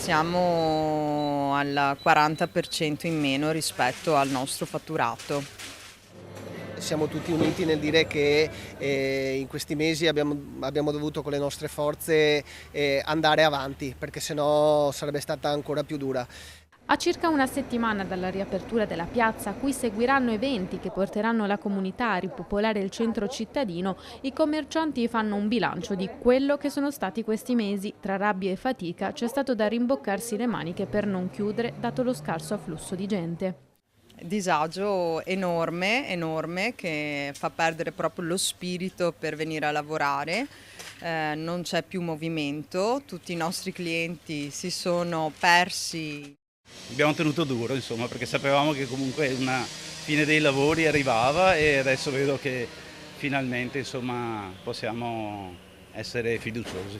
siamo al 40% in meno rispetto al nostro fatturato. Siamo tutti uniti nel dire che in questi mesi abbiamo dovuto con le nostre forze andare avanti, perché sennò sarebbe stata ancora più dura. A circa una settimana dalla riapertura della piazza, a cui seguiranno eventi che porteranno la comunità a ripopolare il centro cittadino, i commercianti fanno un bilancio di quello che sono stati questi mesi. Tra rabbia e fatica c'è stato da rimboccarsi le maniche per non chiudere, dato lo scarso afflusso di gente. Disagio enorme, enorme, che fa perdere proprio lo spirito per venire a lavorare. Non c'è più movimento, tutti i nostri clienti si sono persi. Abbiamo tenuto duro, insomma, perché sapevamo che comunque una fine dei lavori arrivava e adesso vedo che finalmente, insomma, possiamo essere fiduciosi.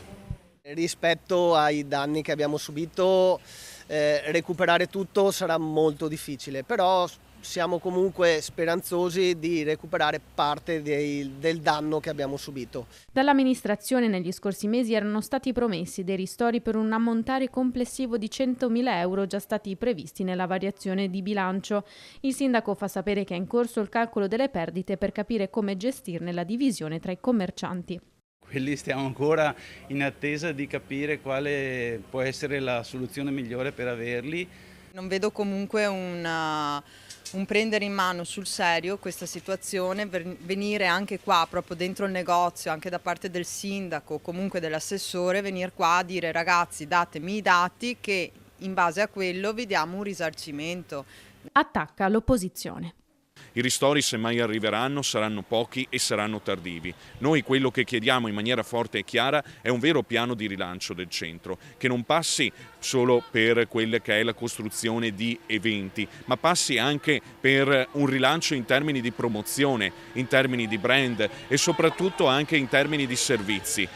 Rispetto ai danni che abbiamo subito, recuperare tutto sarà molto difficile, però siamo comunque speranzosi di recuperare parte del danno che abbiamo subito. Dall'amministrazione negli scorsi mesi erano stati promessi dei ristori per un ammontare complessivo di 100.000 euro già stati previsti nella variazione di bilancio. Il sindaco fa sapere che è in corso il calcolo delle perdite per capire come gestirne la divisione tra i commercianti. Quelli stiamo ancora in attesa di capire quale può essere la soluzione migliore per averli. Non vedo comunque un prendere in mano sul serio questa situazione, venire anche qua proprio dentro il negozio, anche da parte del sindaco, comunque dell'assessore, venire qua a dire ragazzi datemi i dati che in base a quello vi diamo un risarcimento. Attacca l'opposizione. I ristori, se mai arriveranno, saranno pochi e saranno tardivi. Noi quello che chiediamo in maniera forte e chiara è un vero piano di rilancio del centro, che non passi solo per quella che è la costruzione di eventi, ma passi anche per un rilancio in termini di promozione, in termini di brand e soprattutto anche in termini di servizi.